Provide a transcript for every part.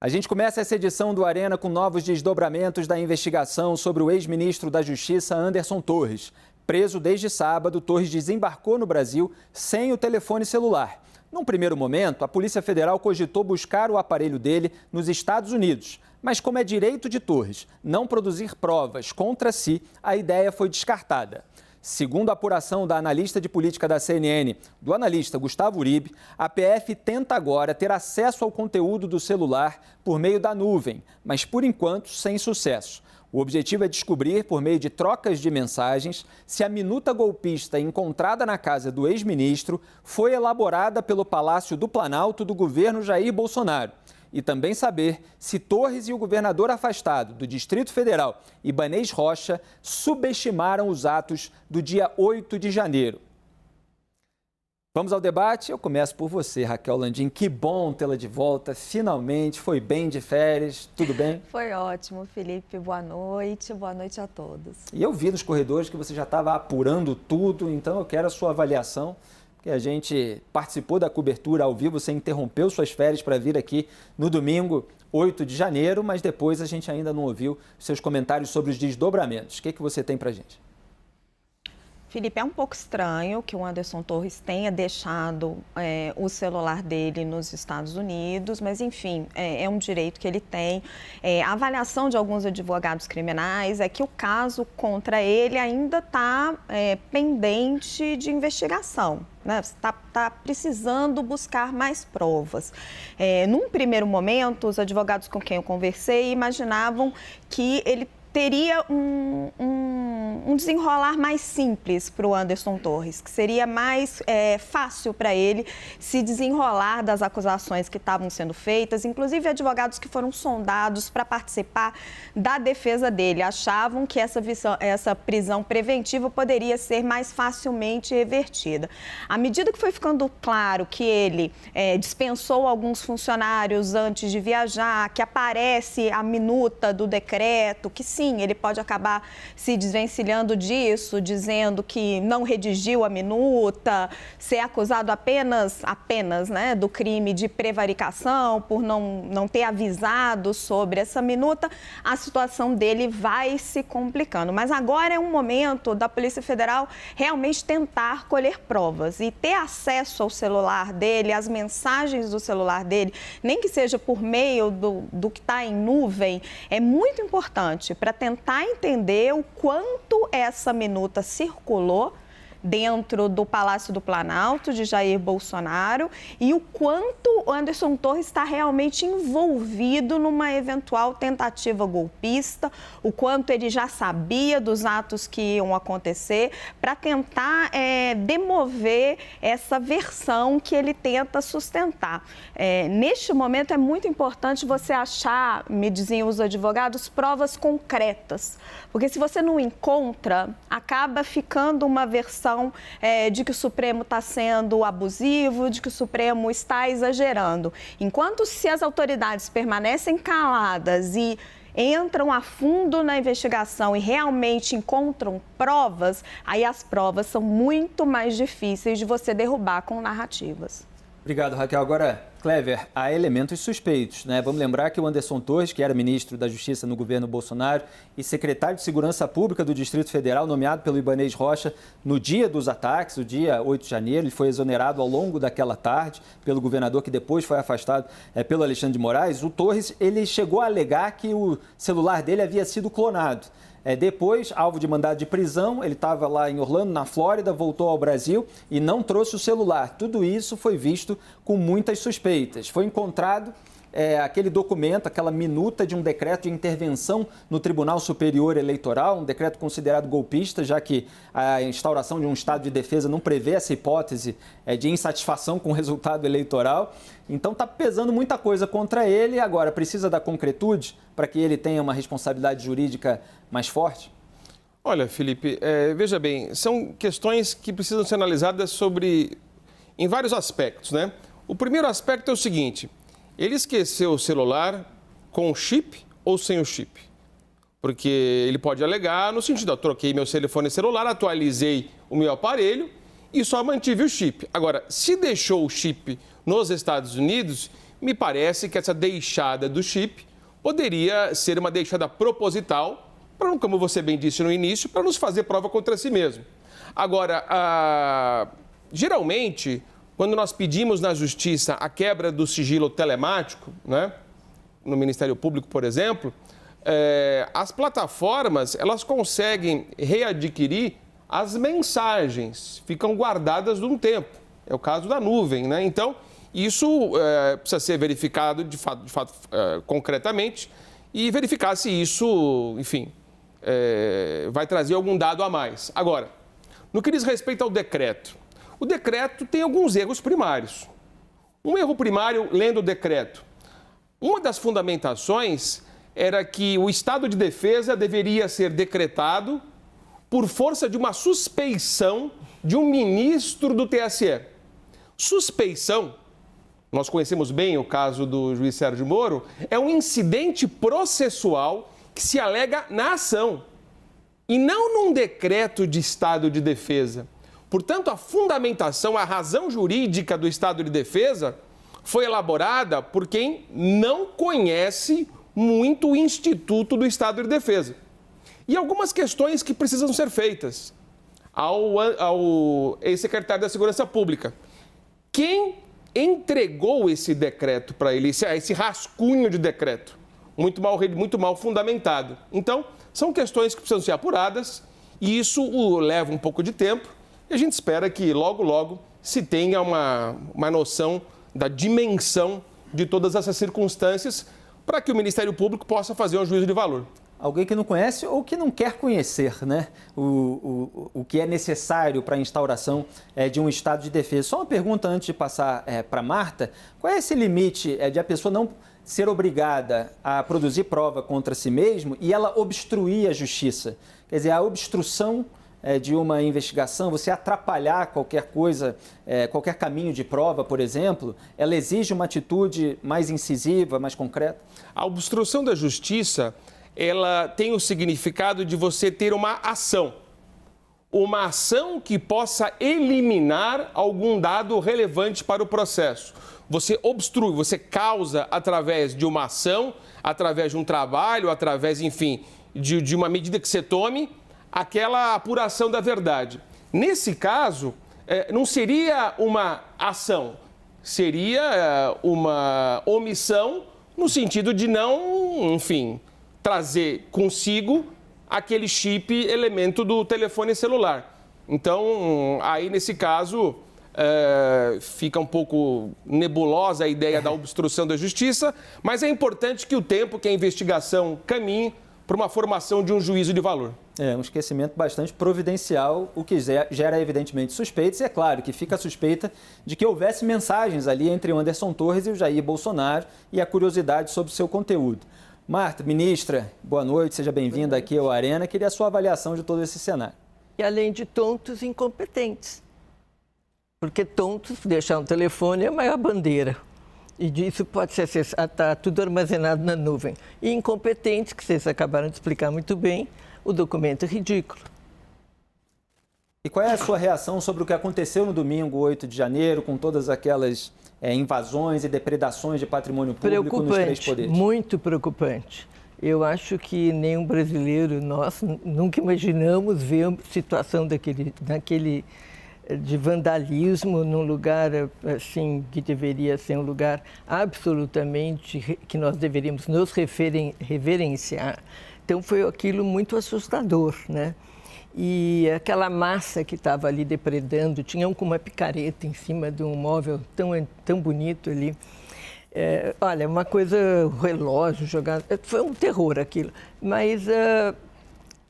A gente começa essa edição do Arena com novos desdobramentos da investigação sobre o ex-ministro da Justiça, Anderson Torres. Preso desde sábado, Torres desembarcou no Brasil sem o telefone celular. Num primeiro momento, a Polícia Federal cogitou buscar o aparelho dele nos Estados Unidos. Mas como é direito de Torres não produzir provas contra si, a ideia foi descartada. Segundo a apuração da analista de política da CNN, do analista Gustavo Uribe, a PF tenta agora ter acesso ao conteúdo do celular por meio da nuvem, mas por enquanto sem sucesso. O objetivo é descobrir, por meio de trocas de mensagens, se a minuta golpista encontrada na casa do ex-ministro foi elaborada pelo Palácio do Planalto do governo Jair Bolsonaro. E também saber se Torres e o governador afastado do Distrito Federal, Ibanez Rocha, subestimaram os atos do dia 8 de janeiro. Vamos ao debate? Eu começo por você, Raquel Landim. Que bom tê-la de volta, finalmente. Foi bem de férias, tudo bem? Foi ótimo, Felipe. Boa noite a todos. E eu vi nos corredores que você já estava apurando tudo, então eu quero a sua avaliação. Que a gente participou da cobertura ao vivo, você interrompeu suas férias para vir aqui no domingo, 8 de janeiro, mas depois a gente ainda não ouviu seus comentários sobre os desdobramentos. O que você tem para a gente? Felipe, é um pouco estranho que o Anderson Torres tenha deixado o celular dele nos Estados Unidos, mas enfim, é um direito que ele tem. A avaliação de alguns advogados criminais é que o caso contra ele ainda está pendente de investigação. Está precisando buscar mais provas. Num primeiro momento, os advogados com quem eu conversei imaginavam que ele teria um desenrolar mais simples para o Anderson Torres, que seria mais fácil para ele se desenrolar das acusações que estavam sendo feitas, inclusive advogados que foram sondados para participar da defesa dele, achavam que essa prisão preventiva poderia ser mais facilmente revertida. À medida que foi ficando claro que ele dispensou alguns funcionários antes de viajar, que aparece a minuta do decreto, que sim, ele pode acabar se desvencilhando disso, dizendo que não redigiu a minuta, ser acusado apenas do crime de prevaricação, por não ter avisado sobre essa minuta, a situação dele vai se complicando. Mas agora é um momento da Polícia Federal realmente tentar colher provas e ter acesso ao celular dele, às mensagens do celular dele, nem que seja por meio do que está em nuvem, é muito importante para tentar entender o quanto essa minuta circulou dentro do Palácio do Planalto de Jair Bolsonaro e o quanto o Anderson Torres está realmente envolvido numa eventual tentativa golpista, o quanto ele já sabia dos atos que iam acontecer, para tentar demover essa versão que ele tenta sustentar. Neste momento é muito importante você achar, me diziam os advogados, provas concretas, porque se você não encontra, acaba ficando uma versão de que o Supremo está sendo abusivo, de que o Supremo está exagerando. Enquanto se as autoridades permanecem caladas e entram a fundo na investigação e realmente encontram provas, aí as provas são muito mais difíceis de você derrubar com narrativas. Obrigado, Raquel. Agora, Clever, há elementos suspeitos, né? Vamos lembrar que o Anderson Torres, que era ministro da Justiça no governo Bolsonaro e secretário de Segurança Pública do Distrito Federal, nomeado pelo Ibanez Rocha no dia dos ataques, o dia 8 de janeiro, ele foi exonerado ao longo daquela tarde pelo governador, que depois foi afastado pelo Alexandre de Moraes. O Torres, ele chegou a alegar que o celular dele havia sido clonado. Depois, alvo de mandado de prisão, ele estava lá em Orlando, na Flórida, voltou ao Brasil e não trouxe o celular. Tudo isso foi visto com muitas suspeitas. Foi encontrado aquele documento, aquela minuta de um decreto de intervenção no Tribunal Superior Eleitoral, um decreto considerado golpista, já que a instauração de um estado de defesa não prevê essa hipótese de insatisfação com o resultado eleitoral. Então está pesando muita coisa contra ele. Agora, precisa da concretude para que ele tenha uma responsabilidade jurídica mais forte? Olha, Felipe, veja bem, são questões que precisam ser analisadas em vários aspectos, né? O primeiro aspecto é o seguinte: ele esqueceu o celular com o chip ou sem o chip? Porque ele pode alegar no sentido, eu troquei meu telefone celular, atualizei o meu aparelho e só mantive o chip. Agora, se deixou o chip nos Estados Unidos, me parece que essa deixada do chip poderia ser uma deixada proposital, para, como você bem disse no início, para nos fazer prova contra si mesmo. Agora, geralmente, quando nós pedimos na Justiça a quebra do sigilo telemático, né, no Ministério Público, por exemplo, as plataformas, elas conseguem readquirir as mensagens, ficam guardadas de um tempo. É o caso da nuvem, né? Então, isso precisa ser verificado de fato concretamente e verificar se isso, enfim, vai trazer algum dado a mais. Agora, no que diz respeito ao decreto, o decreto tem alguns erros primários. Um erro primário, lendo o decreto, uma das fundamentações era que o estado de defesa deveria ser decretado por força de uma suspeição de um ministro do TSE. Suspeição, nós conhecemos bem o caso do juiz Sérgio Moro, é um incidente processual que se alega na ação e não num decreto de estado de defesa. Portanto, a fundamentação, a razão jurídica do estado de defesa foi elaborada por quem não conhece muito o Instituto do Estado de Defesa. E algumas questões que precisam ser feitas ao ex-secretário da Segurança Pública. Quem entregou esse decreto para ele, esse rascunho de decreto? Muito mal fundamentado. Então, são questões que precisam ser apuradas e isso leva um pouco de tempo e a gente espera que logo, logo se tenha uma noção da dimensão de todas essas circunstâncias para que o Ministério Público possa fazer um juízo de valor. Alguém que não conhece ou que não quer conhecer, né, o que é necessário para a instauração de um estado de defesa. Só uma pergunta antes de passar para a Marta. Qual é esse limite de a pessoa não ser obrigada a produzir prova contra si mesmo e ela obstruir a justiça? Quer dizer, a obstrução de uma investigação, você atrapalhar qualquer coisa, qualquer caminho de prova, por exemplo, ela exige uma atitude mais incisiva, mais concreta? A obstrução da justiça, ela tem o significado de você ter uma ação que possa eliminar algum dado relevante para o processo. Você obstrui, você causa através de uma ação, através de um trabalho, através, enfim, de uma medida que você tome, aquela apuração da verdade. Nesse caso, não seria uma ação, seria uma omissão no sentido de não, enfim, trazer consigo aquele chip elemento do telefone celular. Então, aí nesse caso, fica um pouco nebulosa a ideia da obstrução da justiça, mas é importante que o tempo que a investigação caminhe para uma formação de um juízo de valor. Um esquecimento bastante providencial, o que gera evidentemente suspeitas, e é claro que fica a suspeita de que houvesse mensagens ali entre o Anderson Torres e o Jair Bolsonaro e a curiosidade sobre o seu conteúdo. Marta, ministra, boa noite, seja bem-vinda aqui ao Arena. Queria a sua avaliação de todo esse cenário. E além de tontos, incompetentes. Porque tontos, deixar um telefone é a maior bandeira. E disso pode ser está tudo armazenado na nuvem. E incompetentes, que vocês acabaram de explicar muito bem, o documento é ridículo. E qual é a sua reação sobre o que aconteceu no domingo, 8 de janeiro, com todas aquelas invasões e depredações de patrimônio público nos três poderes? Muito preocupante. Eu acho que nenhum brasileiro, nós nunca imaginamos ver a situação daquele de vandalismo num lugar assim que deveria ser um lugar absolutamente que nós deveríamos nos reverenciar. Então foi aquilo muito assustador, né? E aquela massa que estava ali depredando, tinha um com uma picareta em cima de um móvel tão bonito ali. Olha, uma coisa, o relógio jogado, foi um terror aquilo. Mas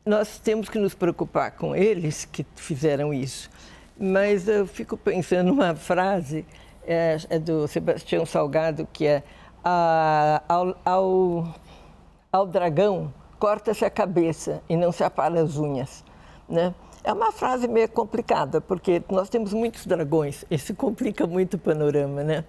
nós temos que nos preocupar com eles que fizeram isso. Mas eu fico pensando numa frase, é do Sebastião Salgado, que é ao dragão corta-se a cabeça e não se apara as unhas, né? É uma frase meio complicada, porque nós temos muitos dragões, isso complica muito o panorama, né?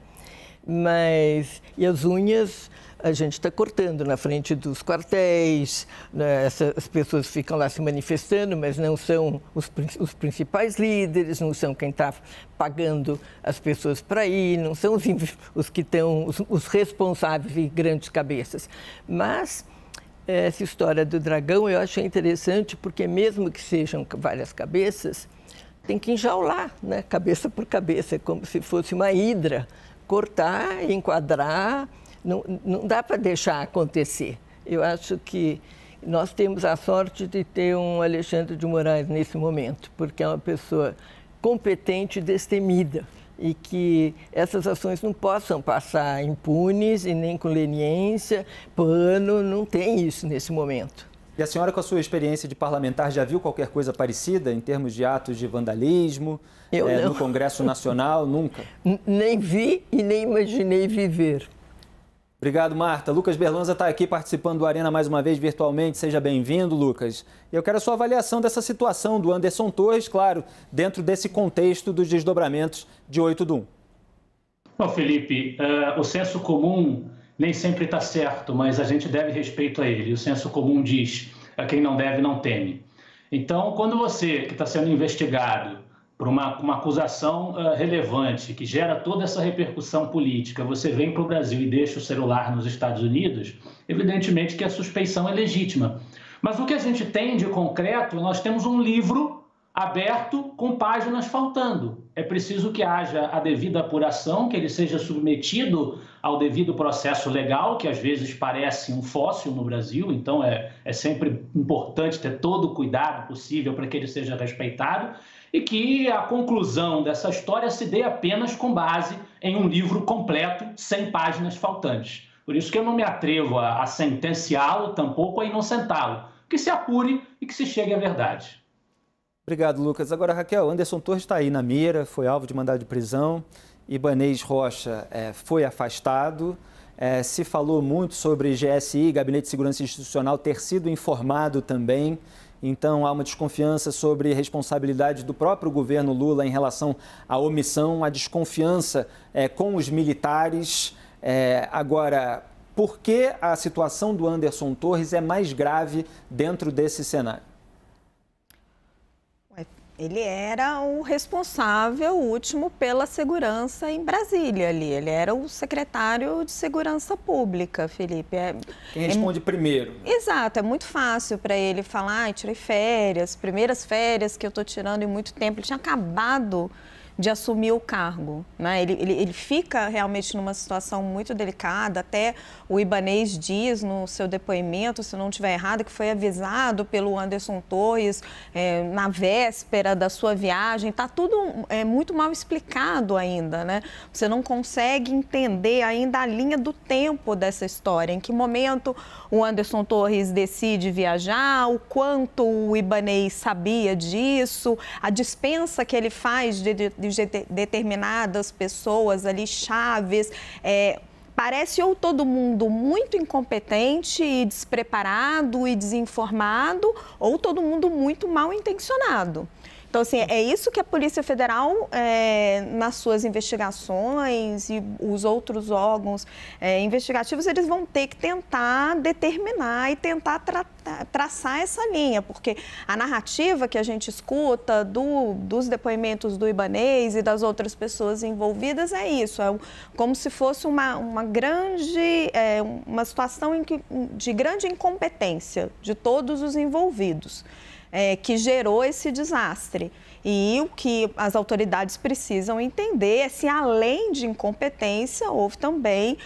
Mas, e as unhas a gente está cortando na frente dos quartéis, né? As pessoas ficam lá se manifestando, mas não são os principais líderes, não são quem está pagando as pessoas para ir, não são os que estão, os responsáveis e grandes cabeças. Mas essa história do dragão eu achei interessante, porque mesmo que sejam várias cabeças, tem que enjaular, né? Cabeça por cabeça, como se fosse uma hidra, cortar, enquadrar. Não dá para deixar acontecer. Eu acho que nós temos a sorte de ter um Alexandre de Moraes nesse momento, porque é uma pessoa competente e destemida, e que essas ações não possam passar impunes e nem com leniência, pano, não tem isso nesse momento. E a senhora, com a sua experiência de parlamentar, já viu qualquer coisa parecida em termos de atos de vandalismo no Congresso Nacional? Nunca? Nem vi e nem imaginei viver. Obrigado, Marta. Lucas Berlanza está aqui participando do Arena mais uma vez virtualmente. Seja bem-vindo, Lucas. Eu quero a sua avaliação dessa situação do Anderson Torres, claro, dentro desse contexto dos desdobramentos de 8 do 1. Bom, Felipe, o senso comum nem sempre está certo, mas a gente deve respeito a ele. O senso comum diz: quem não deve, não teme. Então, quando você, que está sendo investigado por uma acusação relevante, que gera toda essa repercussão política, você vem para o Brasil e deixa o celular nos Estados Unidos, evidentemente que a suspeição é legítima. Mas o que a gente tem de concreto, nós temos um livro aberto com páginas faltando. É preciso que haja a devida apuração, que ele seja submetido ao devido processo legal, que às vezes parece um fóssil no Brasil, então é sempre importante ter todo o cuidado possível para que ele seja respeitado, e que a conclusão dessa história se dê apenas com base em um livro completo, sem páginas faltantes. Por isso que eu não me atrevo a sentenciá-lo, tampouco a inocentá-lo. Que se apure e que se chegue à verdade. Obrigado, Lucas. Agora, Raquel, Anderson Torres está aí na mira, foi alvo de mandado de prisão. Ibanez Rocha foi afastado. Se falou muito sobre GSI, Gabinete de Segurança Institucional, ter sido informado também. Então, há uma desconfiança sobre responsabilidade do próprio governo Lula em relação à omissão, a desconfiança com os militares. Agora, por que a situação do Anderson Torres é mais grave dentro desse cenário? Ele era o responsável último pela segurança em Brasília ali. Ele era o secretário de Segurança Pública, Felipe. Quem responde primeiro? Exato, é muito fácil para ele falar, tirei férias, primeiras férias que eu estou tirando em muito tempo. Ele tinha acabado de assumir o cargo, né? Ele fica realmente numa situação muito delicada. Até o Ibanez diz no seu depoimento, se não estiver errado, que foi avisado pelo Anderson Torres na véspera da sua viagem. Está tudo muito mal explicado ainda, né? Você não consegue entender ainda a linha do tempo dessa história. Em que momento o Anderson Torres decide viajar, o quanto o Ibanez sabia disso, a dispensa que ele faz de determinadas pessoas ali, chaves. Parece ou todo mundo muito incompetente e despreparado e desinformado, ou todo mundo muito mal intencionado. Então, assim, é isso que a Polícia Federal, nas suas investigações e os outros órgãos investigativos, eles vão ter que tentar determinar e tentar traçar essa linha, porque a narrativa que a gente escuta dos depoimentos do Ibanez e das outras pessoas envolvidas é isso, como se fosse uma grande, uma situação de grande incompetência de todos os envolvidos. Que gerou esse desastre. E o que as autoridades precisam entender é se, além de incompetência, houve também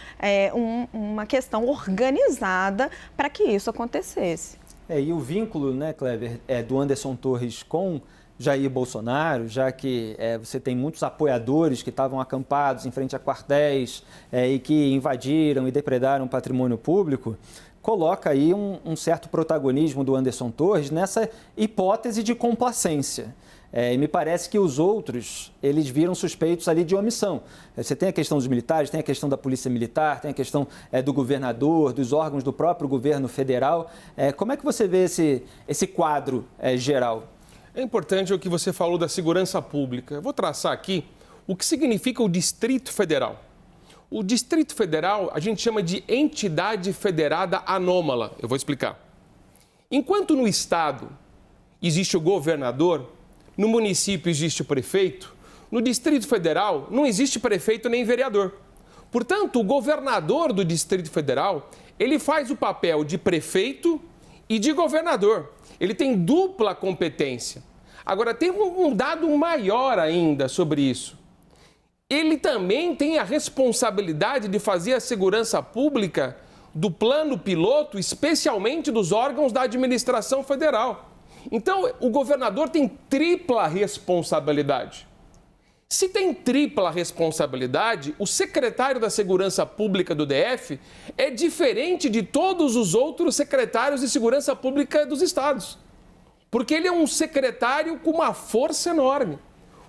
uma questão organizada para que isso acontecesse. E o vínculo, né, Clever, do Anderson Torres com Jair Bolsonaro, já que você tem muitos apoiadores que estavam acampados em frente a quartéis e que invadiram e depredaram patrimônio público, coloca aí um certo protagonismo do Anderson Torres nessa hipótese de complacência. E me parece que os outros, eles viram suspeitos ali de omissão. Você tem a questão dos militares, tem a questão da Polícia Militar, tem a questão do governador, dos órgãos do próprio governo federal. Como é que você vê esse quadro geral? É importante o que você falou da segurança pública. Eu vou traçar aqui o que significa o Distrito Federal. O Distrito Federal a gente chama de entidade federada anômala. Eu vou explicar. Enquanto no estado existe o governador, no município existe o prefeito, no Distrito Federal não existe prefeito nem vereador. Portanto, o governador do Distrito Federal, ele faz o papel de prefeito e de governador. Ele tem dupla competência. Agora, tem um dado maior ainda sobre isso. Ele também tem a responsabilidade de fazer a segurança pública do plano piloto, especialmente dos órgãos da administração federal. Então, o governador tem tripla responsabilidade. Se tem tripla responsabilidade, o secretário da Segurança Pública do DF é diferente de todos os outros secretários de Segurança Pública dos estados. Porque ele é um secretário com uma força enorme.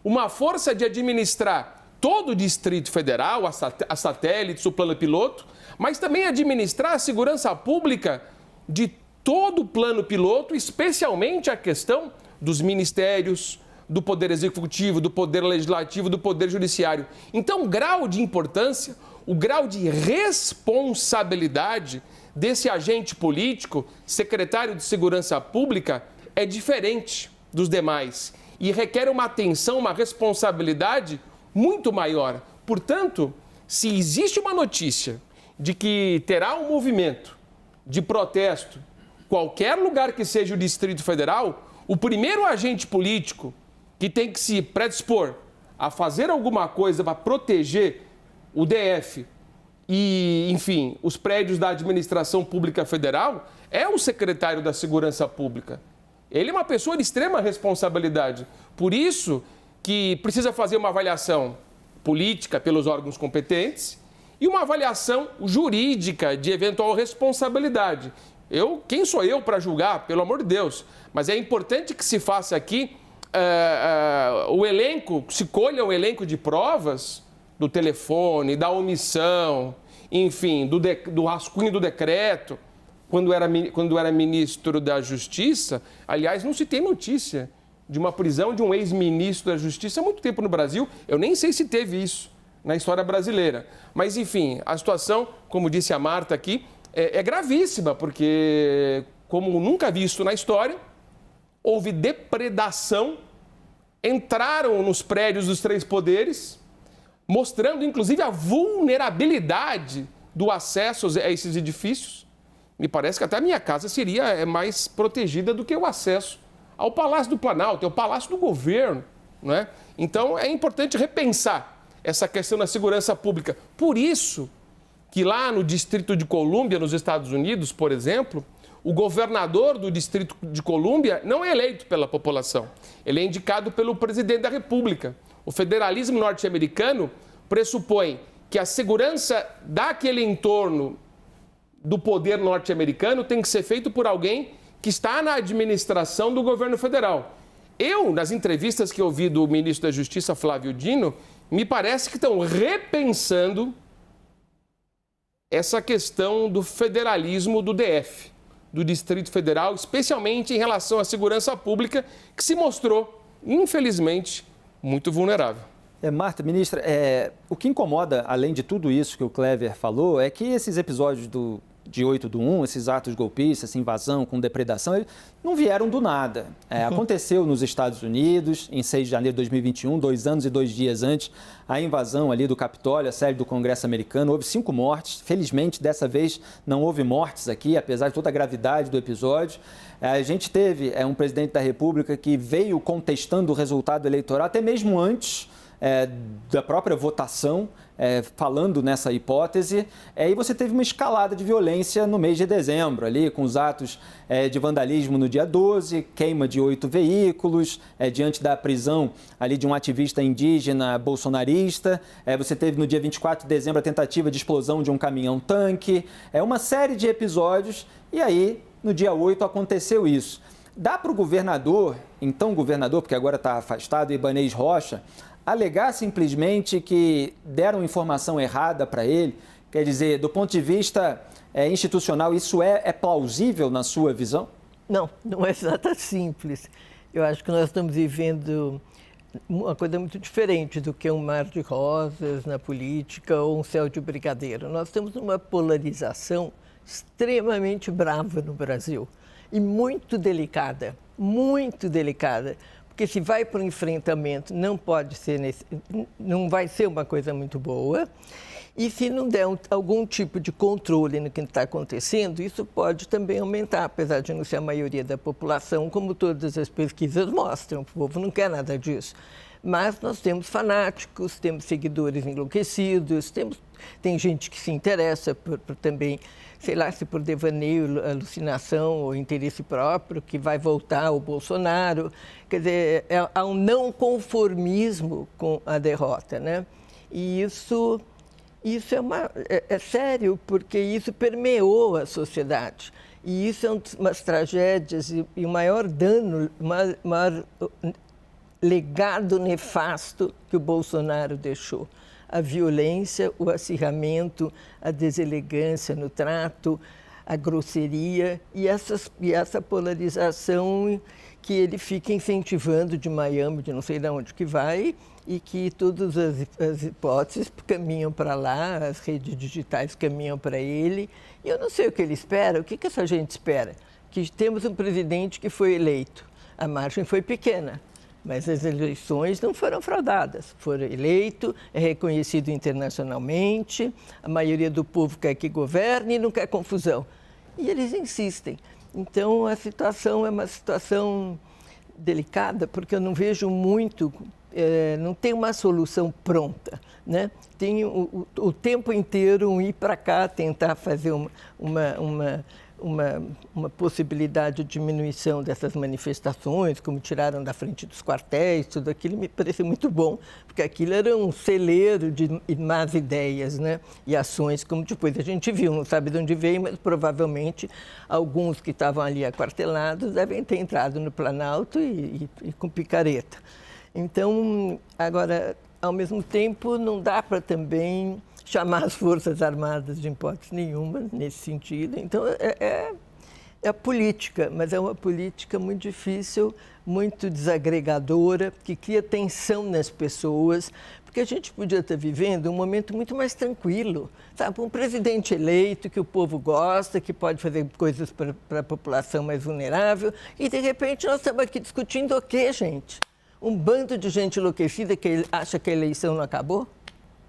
Uma força de administrar todo o Distrito Federal, as satélites, o plano piloto, mas também administrar a segurança pública de todo o plano piloto, especialmente a questão dos ministérios, do Poder Executivo, do Poder Legislativo, do Poder Judiciário. Então, o grau de importância, o grau de responsabilidade desse agente político, secretário de Segurança Pública, é diferente dos demais e requer uma atenção, uma responsabilidade muito maior. Portanto, se existe uma notícia de que terá um movimento de protesto, qualquer lugar que seja o Distrito Federal, o primeiro agente político que tem que se predispor a fazer alguma coisa para proteger o DF e, enfim, os prédios da administração pública federal é o secretário da Segurança Pública. Ele é uma pessoa de extrema responsabilidade. Por isso que precisa fazer uma avaliação política pelos órgãos competentes e uma avaliação jurídica de eventual responsabilidade. Quem sou eu para julgar, pelo amor de Deus? Mas é importante que se faça aqui o elenco, se colha o elenco de provas do telefone, da omissão, enfim, do rascunho do decreto, quando era ministro da Justiça. Aliás, não se tem notícia de uma prisão de um ex-ministro da Justiça há muito tempo no Brasil. Eu nem sei se teve isso na história brasileira. Mas, enfim, a situação, como disse a Marta aqui, é gravíssima, porque, como nunca visto na história, houve depredação, entraram nos prédios dos três poderes, mostrando, inclusive, a vulnerabilidade do acesso a esses edifícios. Me parece que até a minha casa seria mais protegida do que o acesso ao Palácio do Planalto, ao Palácio do Governo, não é? Então, é importante repensar essa questão da segurança pública. Por isso que lá no Distrito de Colômbia, nos Estados Unidos, por exemplo, o governador do Distrito de Colômbia não é eleito pela população. Ele é indicado pelo presidente da República. O federalismo norte-americano pressupõe que a segurança daquele entorno do poder norte-americano tem que ser feito por alguém que está na administração do governo federal. Nas entrevistas que eu vi do ministro da Justiça, Flávio Dino, me parece que estão repensando essa questão do federalismo do DF, do Distrito Federal, especialmente em relação à segurança pública, que se mostrou, infelizmente, muito vulnerável. Marta, ministra, o que incomoda, além de tudo isso que o Clever falou, é que esses episódios de 8/1, esses atos golpistas, essa invasão com depredação, eles não vieram do nada. Aconteceu nos Estados Unidos, em 6 de janeiro de 2021, 2 anos e 2 dias antes, a invasão ali do Capitólio, a sede do Congresso americano. Houve 5 mortes. Felizmente, dessa vez, não houve mortes aqui, apesar de toda a gravidade do episódio. A gente teve um presidente da República que veio contestando o resultado eleitoral, até mesmo antes da própria votação, falando nessa hipótese, e você teve uma escalada de violência no mês de dezembro, ali com os atos de vandalismo no dia 12, queima de 8 veículos, diante da prisão ali de um ativista indígena bolsonarista. Você teve no dia 24 de dezembro a tentativa de explosão de um caminhão-tanque, uma série de episódios, e aí no dia 8 aconteceu isso. Dá para o governador, então governador, porque agora está afastado, Ibanez Rocha, alegar simplesmente que deram informação errada para ele? Quer dizer, do ponto de vista institucional, isso é plausível na sua visão? Não é exata simples. Eu acho que nós estamos vivendo uma coisa muito diferente do que um mar de rosas na política ou um céu de brigadeiro. Nós temos uma polarização extremamente brava no Brasil e muito delicada, porque se vai para o enfrentamento não vai ser uma coisa muito boa. E se não der algum tipo de controle no que está acontecendo, isso pode também aumentar, apesar de não ser a maioria da população, como todas as pesquisas mostram. O povo não quer nada disso. Mas nós temos fanáticos, temos seguidores enlouquecidos, tem gente que se interessa por também, sei lá, se por devaneio, alucinação ou interesse próprio, que vai voltar o Bolsonaro. Quer dizer, há um não conformismo com a derrota, né? E isso é sério, porque isso permeou a sociedade. E isso é uma das tragédias e o maior dano, o maior legado nefasto que o Bolsonaro deixou. A violência, o acirramento, a deselegância no trato, a grosseria e essa polarização que ele fica incentivando de Miami, de não sei de onde que vai, e que todas as hipóteses caminham para lá, as redes digitais caminham para ele. E eu não sei o que ele espera. O que essa gente espera? Que temos um presidente que foi eleito. A margem foi pequena, mas as eleições não foram fraudadas. Foram eleito, é reconhecido internacionalmente, a maioria do povo quer que governe e não quer confusão. E eles insistem. Então, a situação é uma situação delicada, porque eu não vejo muito... não tem uma solução pronta, né? Tem o tempo inteiro um ir para cá, tentar fazer uma possibilidade de diminuição dessas manifestações, como tiraram da frente dos quartéis, tudo aquilo me pareceu muito bom, porque aquilo era um celeiro de más ideias, né? E ações, como depois a gente viu, não sabe de onde veio, mas provavelmente alguns que estavam ali aquartelados devem ter entrado no Planalto e com picareta. Então, agora, ao mesmo tempo, não dá para também chamar as Forças Armadas de hipótese nenhuma nesse sentido. Então, é a política, mas é uma política muito difícil, muito desagregadora, que cria tensão nas pessoas, porque a gente podia estar vivendo um momento muito mais tranquilo, sabe? Um presidente eleito que o povo gosta, que pode fazer coisas para a população mais vulnerável, e, de repente, nós estamos aqui discutindo o quê, gente? Um bando de gente enlouquecida que acha que a eleição não acabou?